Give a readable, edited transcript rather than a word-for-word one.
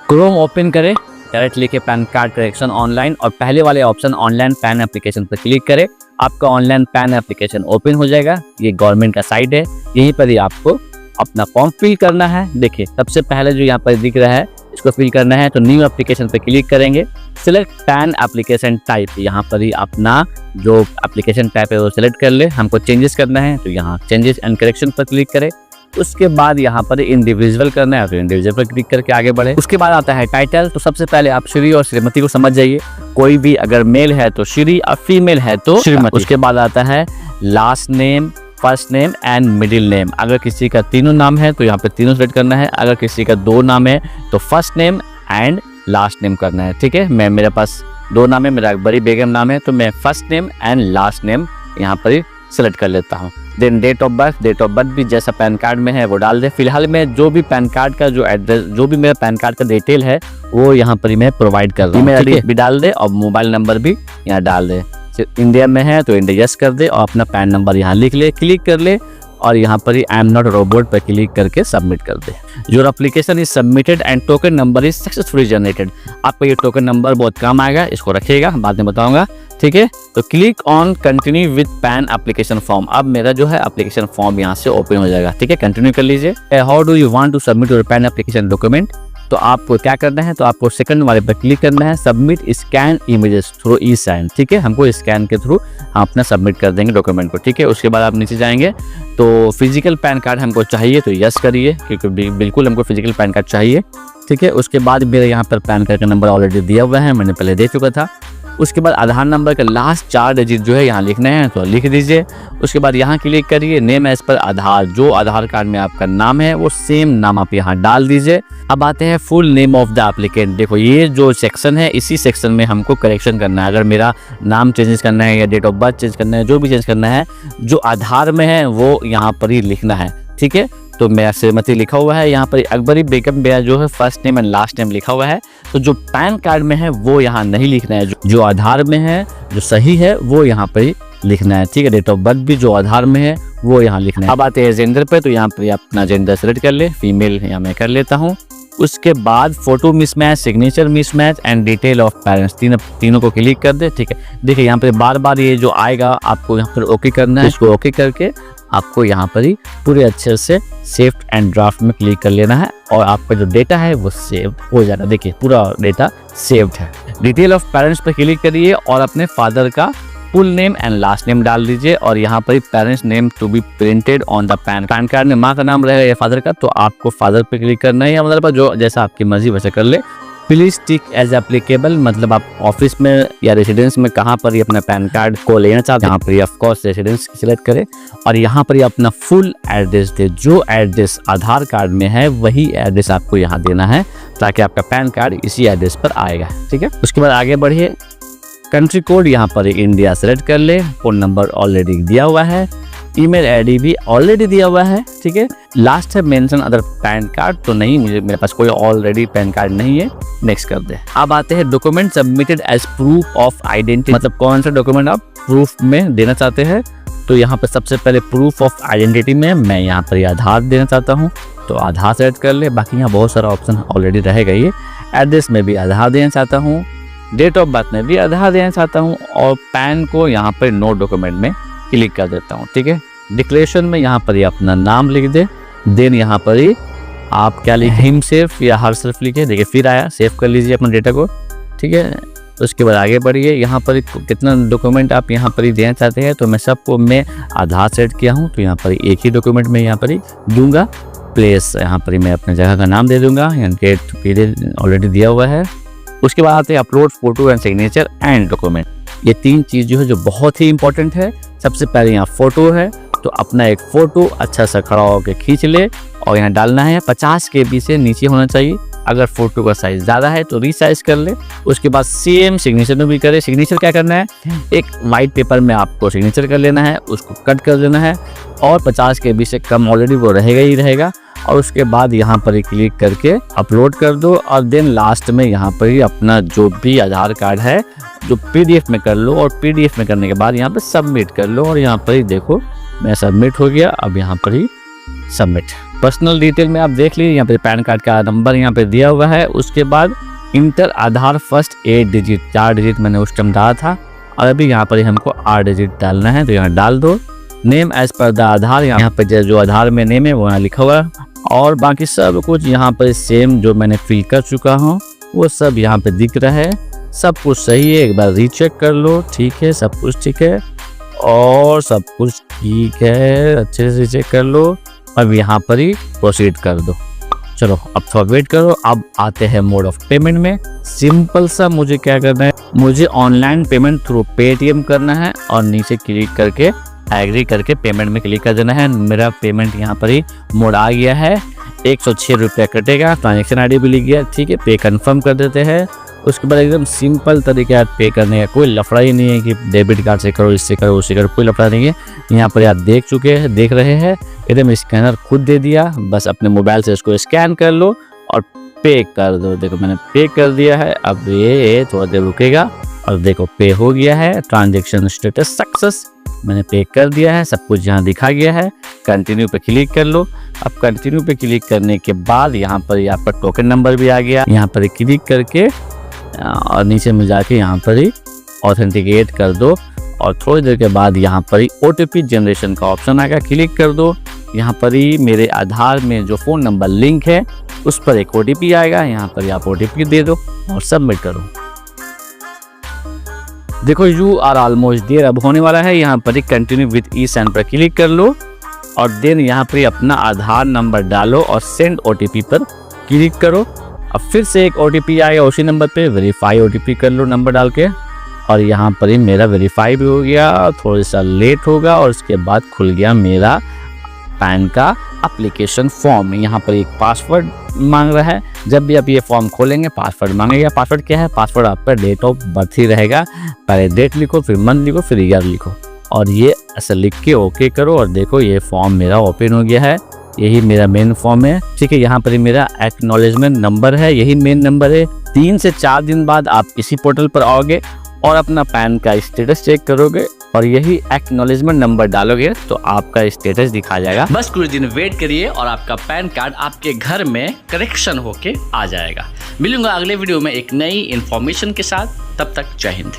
Chrome open करें, direct लिखे pan card correction online और पहले वाले ऑप्शन ऑनलाइन पैन एप्लीकेशन पर क्लिक करें। आपका ऑनलाइन पैन एप्लीकेशन ओपन हो जाएगा। ये गवर्नमेंट का साइट है, यहीं पर ही आपको अपना फॉर्म फिल करना है। देखिए सबसे पहले जो यहाँ पर दिख रहा है इसको फिल करना है, तो न्यू एप्लीकेशन पर क्लिक करेंगे। सिलेक्ट पैन एप्लीकेशन टाइप, यहाँ पर ही अपना जो एप्लीकेशन टाइप है वो सिलेक्ट कर ले। हमको चेंजेस करना है तो यहाँ चेंजेस एंड करेक्शन पर क्लिक करें। उसके बाद यहाँ पर इंडिविजुअल करना है तो इंडिविजुअल पर क्लिक करके आगे बढ़े। उसके बाद आता है टाइटल, तो सबसे पहले आप श्री और श्रीमती को समझ जाइए। कोई भी अगर मेल है तो श्री और फीमेल है तो श्रीमती। उसके बाद आता है last name, first name and middle name. अगर किसी का तीनों नाम है तो यहाँ पे तीनों सेलेक्ट करना है। अगर किसी का दो नाम है तो first name and last name करना है। ठीक है, मैं मेरे पास दो नाम है, मेरा अकबरी बेगम नाम है तो मैं first name and last name यहाँ पर ही सेलेक्ट कर लेता हूँ। देन डेट ऑफ बर्थ भी जैसा पैन कार्ड में है वो डाल दे। फिलहाल मैं जो भी पैन कार्ड का जो एड्रेस, जो भी मेरा पैन कार्ड का डिटेल है वो यहाँ पर ही मैं प्रोवाइड कर रहा हूँ। ईमेल एड्रेस भी डाल दे और मोबाइल नंबर भी यहाँ डाल दे। इंडिया में है तो इंडिया यस कर दे और अपना पैन नंबर यहाँ लिख ले, क्लिक कर ले और यहाँ पर ही आई एम नॉट रोबोट पर क्लिक करके सबमिट कर दे। Your application is submitted and token number is successfully generated. आपको ये टोकन नंबर बहुत काम आएगा, इसको रखिएगा, बाद में बताऊंगा। ठीक है, तो click on continue with pan application form. अब मेरा जो है एप्लीकेशन फॉर्म यहाँ से ओपन हो जाएगा। ठीक है, कंटिन्यू कर लीजिए। How do you want to submit your PAN application document, तो आपको क्या करना है, तो आपको सेकंड वाले पर क्लिक करना है, सबमिट स्कैन इमेजेस थ्रू ई साइन। ठीक है, हमको स्कैन के थ्रू हम अपना सबमिट कर देंगे डॉक्यूमेंट को। ठीक है, उसके बाद आप नीचे जाएंगे तो फिजिकल पैन कार्ड हमको चाहिए तो यस करिए, क्योंकि बिल्कुल हमको फिजिकल पैन कार्ड चाहिए। ठीक है, उसके बाद मेरे यहाँ पर पैन कार्ड का नंबर ऑलरेडी दिया हुआ है, मैंने पहले दे चुका था। उसके बाद आधार नंबर का लास्ट 4 डिजिट जो है यहाँ लिखना है तो लिख दीजिए। उसके बाद यहाँ क्लिक करिए, नेम एज पर आधार, जो आधार कार्ड में आपका नाम है वो सेम नाम आप यहाँ डाल दीजिए। अब आते हैं full name of the applicant. देखो ये जो सेक्शन है, इसी सेक्शन में हमको करेक्शन करना है। अगर मेरा नाम चेंज करना है या डेट ऑफ बर्थ चेंज करना है, जो भी चेंज करना है, जो आधार में है वो यहाँ पर ही लिखना है। ठीक है, तो मेरा श्रीमती लिखा हुआ है, यहाँ पर अकबरी बेगम मेरा जो है first name and last name लिखा हुआ है। तो जो पैन कार्ड में है वो यहाँ नहीं लिखना है, जो आधार में है जो सही है वो यहाँ पर ही लिखना है। ठीक है, डेट ऑफ बर्थ भी जो आधार में है वो यहाँ लिखना है। अब आते हैं जेंडर पे, तो यहाँ पर अपना जेंडर सेलेक्ट कर ले, फीमेल यहाँ मैं कर लेता हूँ। उसके बाद photo mismatch, signature mismatch and detail of parents, तीनों को क्लिक कर दे। ठीक है, देखिए यहाँ पे बार बार ये जो आएगा आपको यहाँ पर ओके करना है। इसको ओके करके आपको यहाँ पर ही पूरे अच्छे से सेव एंड ड्राफ्ट में क्लिक कर लेना है और आपका जो डेटा है वो सेव हो जाएगा। देखिए पूरा डेटा सेव्ड है। डिटेल ऑफ पेरेंट्स पर क्लिक करिए और अपने फादर का full name and last name डाल दीजिए और यहाँ पर parents name to be printed on the PAN card में माँ का नाम रहेगा या फादर का, तो आपको फादर पे क्लिक करना है या मतलब जो जैसा आपकी मर्जी वैसे कर ले। प्लीज टिक एज एप्लीकेबल, मतलब आप ऑफिस में या रेसिडेंस में कहाँ पर ही अपना पैन कार्ड को लेना चाहते हैं, यहाँ पर ऑफ कोर्स रेसिडेंस सिलेक्ट करें और यहाँ पर ही अपना फुल एड्रेस दे। जो एड्रेस आधार कार्ड में है वही एड्रेस आपको यहाँ देना है ताकि आपका पैन कार्ड इसी एड्रेस पर आएगा। ठीक है, उसके बाद आगे बढ़िए। कंट्री कोड यहाँ पर इंडिया सेलेक्ट कर ले, फोन नंबर ऑलरेडी दिया हुआ है, ईमेल आईडी भी ऑलरेडी दिया हुआ है। ठीक है, लास्ट है मेंशन अदर पैन कार्ड, तो नहीं, मेरे पास कोई ऑलरेडी पैन कार्ड नहीं है, नेक्स्ट कर दे। अब आते हैं document submitted as proof of identity, मतलब कौन सा डॉक्यूमेंट आप प्रूफ में देना चाहते हैं। तो यहाँ पर सबसे पहले प्रूफ ऑफ आइडेंटिटी में मैं यहाँ पर आधार देना चाहता हूँ तो आधार सेलेक्ट कर ले। बाकी यहाँ बहुत सारा ऑप्शन ऑलरेडी रहेगा। ये एड्रेस में भी आधार देना चाहता हूँ, डेट ऑफ बर्थ में भी आधार देना चाहता हूँ और पैन को यहाँ पर नो डॉक्यूमेंट में क्लिक कर देता हूँ। ठीक है, डिक्लेरेशन में यहाँ पर ही अपना नाम लिख दे। देन यहाँ पर ही आप क्या लिखे, हिमसेल्फ या हरसेल्फ लिखे। देखिए फिर आया, सेव कर लीजिए अपना डेटा को। ठीक है, उसके बाद आगे बढ़िए। यहाँ पर कितना डॉक्यूमेंट आप यहाँ पर ही देना चाहते हैं, तो मैं सबको मैं आधार सेट किया हूँ तो यहाँ पर एक ही डॉक्यूमेंट में यहाँ पर ही दूंगा। प्लेस यहाँ पर ही मैं अपने जगह का नाम दे दूंगा, डेट पीरियड ऑलरेडी दिया हुआ है। उसके बाद आते हैं upload photo and signature and document. ये 3 चीज़ जो है जो बहुत ही इंपॉर्टेंट है। सबसे पहले यहाँ फोटो है तो अपना एक फ़ोटो अच्छा सा खड़ा होकर खींच ले और यहाँ डालना है। 50 KB से नीचे होना चाहिए। अगर फोटो का साइज ज़्यादा है तो रीसाइज कर ले। उसके बाद सेम सिग्नेचर में भी करे। सिग्नेचर क्या करना है, एक वाइट पेपर में आपको सिग्नेचर कर लेना है, उसको कट कर देना है और 50 KB से कम ऑलरेडी वो रहेगा ही रहेगा। और उसके बाद यहाँ पर ही क्लिक करके अपलोड कर दो और देन लास्ट में यहाँ पर ही अपना जो भी आधार कार्ड है जो PDF में कर लो और PDF में करने के बाद यहाँ पर सबमिट कर लो और यहाँ पर ही देखो मैं सबमिट हो गया। अब यहाँ पर ही सबमिट। पर्सनल डिटेल में आप देख लीजिए, यहाँ पे पैन कार्ड का नंबर यहाँ पे दिया हुआ है। उसके बाद इंटर आधार फर्स्ट 8 डिजिट, 4 डिजिट मैंने उस टाइम डाला था और अभी यहाँ पर हमको 8 डिजिट डालना है, तो यहाँ डाल दो। नेम एज पर द आधार, यहाँ पर जो आधार में नेम है वो यहाँ लिखा हुआ है और बाकी सब कुछ यहाँ पर सेम जो मैंने फिल कर चुका हूँ वो सब यहाँ पे दिख रहा है। सब कुछ सही है, एक बार रीचेक कर लो। ठीक है, सब कुछ ठीक है और सब कुछ ठीक है, अच्छे से चेक कर लो। अब यहाँ पर ही प्रोसीड कर दो। चलो अब थोड़ा वेट करो। अब आते हैं मोड ऑफ पेमेंट में। सिंपल सा मुझे क्या करना है, मुझे ऑनलाइन पेमेंट थ्रू पेटीएम करना है और नीचे क्लिक करके एग्री करके पेमेंट में क्लिक कर देना है। मेरा पेमेंट यहाँ पर ही मोड आ गया है। 106 रुपया कटेगा, ट्रांजेक्शन आईडी भी लिख गया। ठीक है, पे कंफर्म कर देते हैं। उसके बाद एकदम सिंपल तरीका पे करने का, कोई लफड़ा ही नहीं है कि डेबिट कार्ड से करो, इससे करो, उससे करो, कोई लफड़ा नहीं है। यहाँ पर आप देख रहे हैं एकदम स्कैनर खुद दे दिया। बस अपने मोबाइल से इसको स्कैन कर लो और पे कर दो। देखो मैंने पे कर दिया है। अब ये थोड़ा देर रुकेगा और देखो पे हो गया है। ट्रांजेक्शन स्टेटस सक्सेस, मैंने पे कर दिया है, सब कुछ यहाँ दिखा गया है। कंटिन्यू पे क्लिक कर लो। अब कंटिन्यू पे क्लिक करने के बाद यहाँ पर आपका टोकन नंबर भी आ गया। यहाँ पर क्लिक करके और नीचे में जाके यहाँ पर ही ऑथेंटिकेट कर दो और थोड़ी देर के बाद यहाँ पर ही OTP जनरेशन का ऑप्शन आएगा, क्लिक कर दो। यहाँ पर ही मेरे आधार में जो फ़ोन नंबर लिंक है उस पर एक OTP आएगा, यहाँ पर ही आप OTP दे दो और सबमिट करो। देखो यू आर ऑलमोस्ट देयर अब होने वाला है। यहाँ पर ही कंटिन्यू विथ ई-सेंड पर क्लिक कर लो और देन यहाँ पर अपना आधार नंबर डालो और सेंड OTP पर क्लिक करो। अब फिर से एक OTP आएगा, उसी नंबर पे वेरीफाई OTP कर लो नंबर डाल के और यहाँ पर ही मेरा वेरीफाई भी हो गया। थोड़ा सा लेट होगा और उसके बाद खुल गया मेरा पैन का एप्लीकेशन फॉर्म। यहाँ पर एक पासवर्ड मांग रहा है। जब भी आप ये फॉर्म खोलेंगे पासवर्ड मांगेगा। पासवर्ड क्या है? पासवर्ड आपका डेट ऑफ बर्थ ही रहेगा। पहले डेट लिखो, फिर मंथ लिखो, फिर ईयर लिखो और ये ऐसा लिख के ओके करो और देखो ये फॉर्म मेरा ओपन हो गया है। यही मेरा मेन फॉर्म है। ठीक है, यहाँ पर मेरा एक्नॉलेजमेंट नंबर है, यही मेन नंबर है। 3 से 4 दिन बाद आप इसी पोर्टल पर आओगे और अपना पैन का स्टेटस चेक करोगे और यही एक्नॉलेजमेंट नंबर डालोगे तो आपका स्टेटस दिखा जाएगा। बस कुछ दिन वेट करिए और आपका पैन कार्ड आपके घर में करेक्शन होके आ जाएगा। मिलूंगा अगले वीडियो में एक नई इन्फॉर्मेशन के साथ। तब तक जय हिंद।